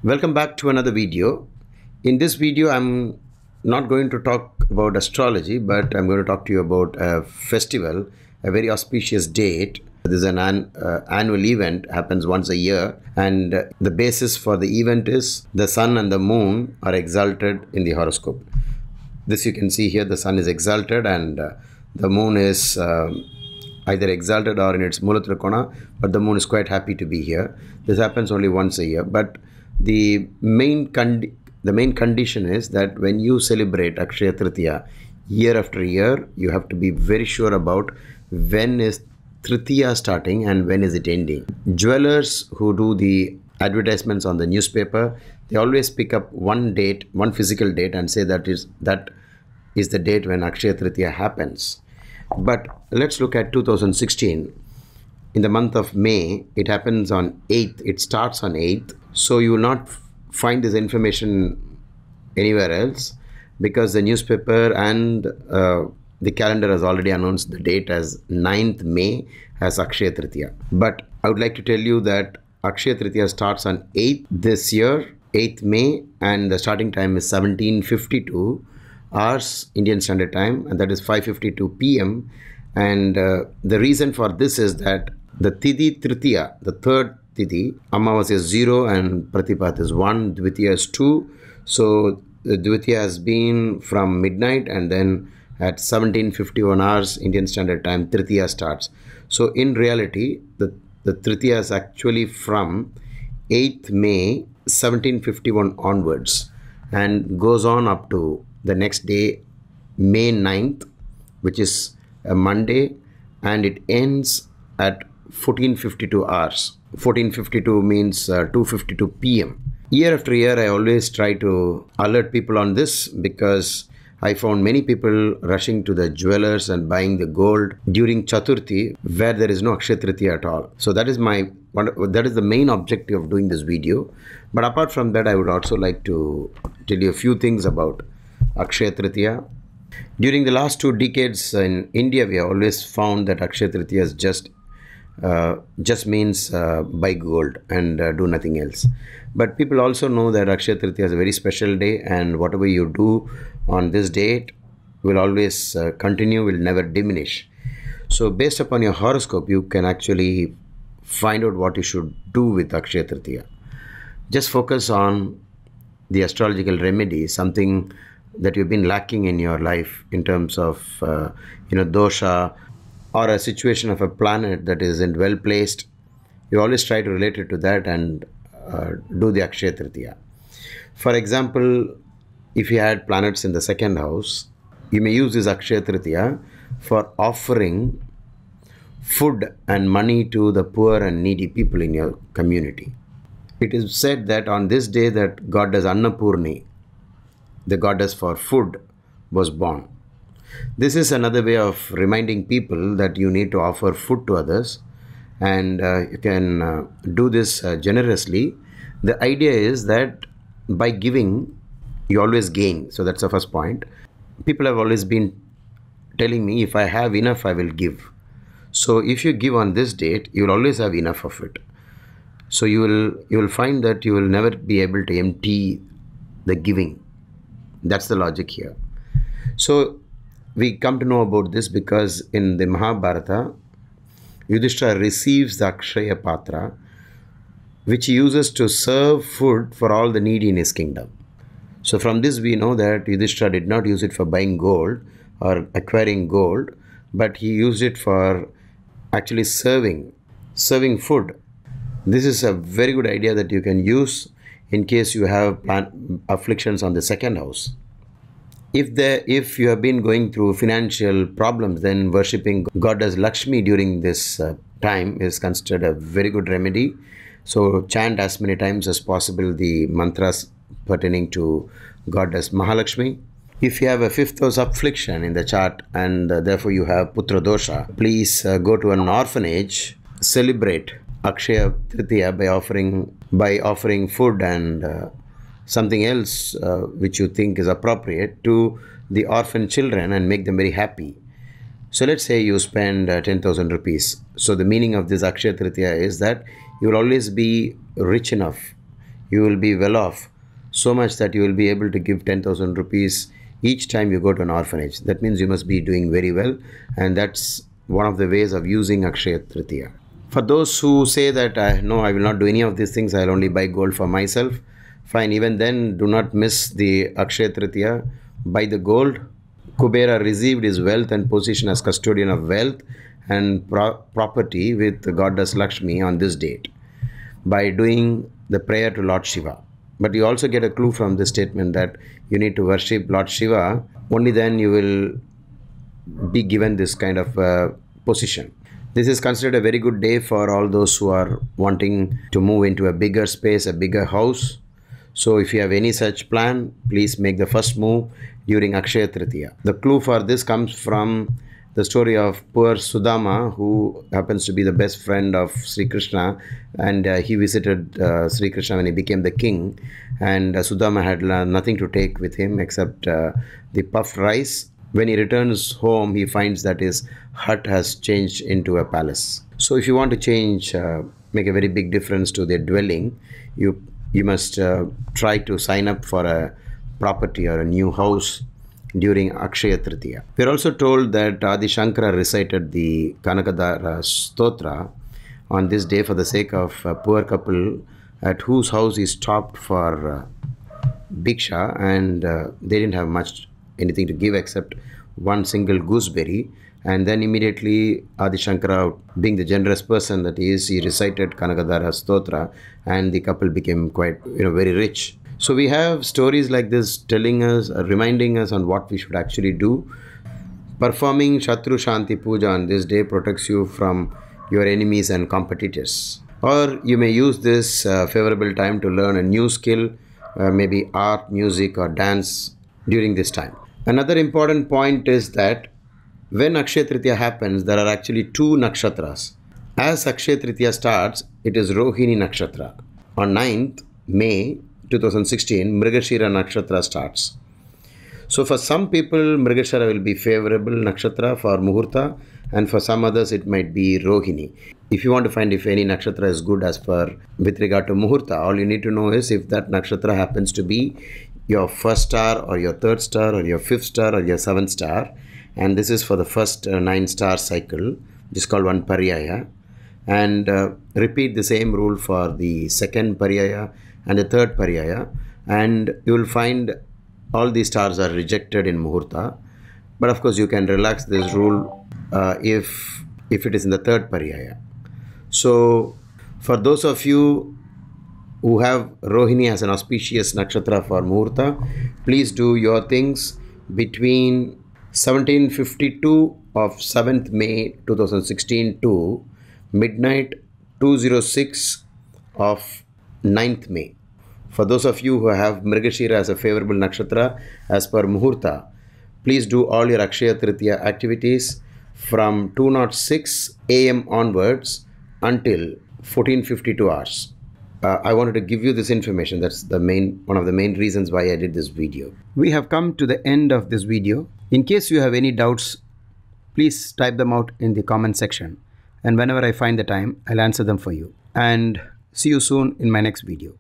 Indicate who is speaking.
Speaker 1: Welcome back to another video. In this video, I'm not going to talk about astrology, but I'm going to talk to you about a festival, a very auspicious date. This is an annual event, happens once a year, and the basis for the event is the sun and the moon are exalted in the horoscope. This you can see here, the sun is exalted and the moon is either exalted or in its Mulatrikona, but the moon is quite happy to be here. This happens only once a year, but the main condition is that when you celebrate Akshaya Tritiya year after year, you have to be very sure about when is Tritiya starting and when is it ending. Jewelers who do the advertisements on the newspaper, they always pick up one date, one physical date, and say that is the date when Akshaya Tritiya happens. But let's look at 2016. In the month of May, it happens on 8th. It starts on 8th. So you will not find this information anywhere else because the newspaper and the calendar has already announced the date as 9th May as Akshaya Tritiya. But I would like to tell you that Akshaya Tritiya starts on 8th this year, 8th May, and the starting time is 17:52 hours Indian Standard Time, and that is 5:52 p.m. And the reason for this is that the Tithi Tritiya, the third Tithi, Amavasya is 0 and Pratipat is 1, Dvitiya is 2. So the Dvitiya has been from midnight, and then at 17:51 hours Indian Standard Time, Tritiya starts. So in reality, the Tritiya is actually from 8th May 1751 onwards and goes on up to the next day, May 9th, which is a Monday, and it ends at 14:52 hours. 14:52 means 2:52 p.m. Year after year, I always try to alert people on this because I found many people rushing to the jewelers and buying the gold during Chaturthi where there is no Akshaya Tritiya at all. So that is the main objective of doing this video. But apart from that, I would also like to tell you a few things about Akshaya Tritiya. During the last 2 decades in India, we have always found that Akshaya Tritiya is just means buy gold and do nothing else. But people also know that Akshaya Tritiya is a very special day, and whatever you do on this date will always continue, will never diminish. So based upon your horoscope, you can actually find out what you should do with Akshaya Tritiya. Just focus on the astrological remedy, something that you've been lacking in your life in terms of dosha, or a situation of a planet that isn't well placed. You always try to relate it to that and do the Akshaya Tritiya. For example, if you had planets in the second house, you may use this Akshaya Tritiya for offering food and money to the poor and needy people in your community. It is said that on this day that goddess Annapurni, the goddess for food, was born. This is another way of reminding people that you need to offer food to others, and you can do this generously. The idea is that by giving, you always gain. So that's the first point. People have always been telling me, if I have enough, I will give. So if you give on this date, you will always have enough of it. So you will find that you will never be able to empty the giving. That's the logic here. So we come to know about this because in the Mahabharata, Yudhishthira receives the Akshaya Patra, which he uses to serve food for all the needy in his kingdom. So from this we know that Yudhishthira did not use it for buying gold or acquiring gold, but he used it for actually serving food. This is a very good idea that you can use in case you have afflictions on the second house. If you have been going through financial problems, then worshipping goddess Lakshmi during this time is considered a very good remedy. So chant as many times as possible the mantras pertaining to goddess Mahalakshmi. If you have a 5th house affliction in the chart and therefore you have putra dosha, please go to an orphanage, celebrate Akshaya Tritiya by offering food and something else which you think is appropriate to the orphan children and make them very happy. So let's say you spend 10,000 rupees. So the meaning of this Akshaya Tritiya is that you will always be rich enough. you will be well off, so much that you will be able to give 10,000 rupees each time you go to an orphanage. That means you must be doing very well, and that's one of the ways of using Akshaya Tritiya. For those who say that no, I will not do any of these things, I'll only buy gold for myself, fine. Even then, do not miss the Akshaya Tritiya. Buy the gold. Kubera received his wealth and position as custodian of wealth and property with the goddess Lakshmi on this date by doing the prayer to Lord Shiva. But you also get a clue from this statement that you need to worship Lord Shiva. Only then you will be given this kind of position. This is considered a very good day for all those who are wanting to move into a bigger space, a bigger house. So if you have any such plan, please make the first move during Akshaya Tritiya. The clue for this comes from the story of poor Sudama, who happens to be the best friend of Sri Krishna, and he visited Sri Krishna when he became the king, and Sudama had nothing to take with him except the puffed rice. When he returns home, he finds that his hut has changed into a palace. So if you want to change, make a very big difference to their dwelling, you must try to sign up for a property or a new house during Akshaya Tritiya. We are also told that Adi Shankara recited the Kanakadara Stotra on this day for the sake of a poor couple at whose house he stopped for Bhiksha, and they didn't have anything to give except one single gooseberry. And then immediately Adi Shankara, being the generous person that he is, he recited Kanakadara Stotra, and the couple became quite very rich. So we have stories like this telling us, reminding us on what we should actually do. Performing Shatru Shanti Puja on this day protects you from your enemies and competitors. Or you may use this favorable time to learn a new skill, maybe art, music or dance during this time. Another important point is that when Akshaya Tritiya happens, there are actually two nakshatras. As Akshaya Tritiya starts, it is Rohini Nakshatra. On 9th May 2016, Mrigashira Nakshatra starts. So for some people, Mrigashira will be favorable nakshatra for Muhurta, and for some others it might be Rohini. If you want to find if any nakshatra is good as per with regard to Muhurta, all you need to know is if that nakshatra happens to be your first star or your third star or your fifth star or your seventh star, and this is for the first 9-star cycle, which is called one Paryaya, and repeat the same rule for the second Paryaya and the third Paryaya, and you will find all these stars are rejected in Muhurta. But of course you can relax this rule if it is in the third Paryaya. So for those of you who have Rohini as an auspicious nakshatra for Muhurta, please do your things between 1752 of 7th May 2016 to midnight 206 of 9th May. For those of you who have Mrigashira as a favorable nakshatra as per Muhurta, please do all your Akshaya Tritiya activities from 2:06 AM onwards until 14:52 hours. I wanted to give you this information. That's one of the main reasons why I did this video. We have come to the end of this video. In case you have any doubts, please type them out in the comment section, and whenever I find the time, I'll answer them for you. And see you soon in my next video.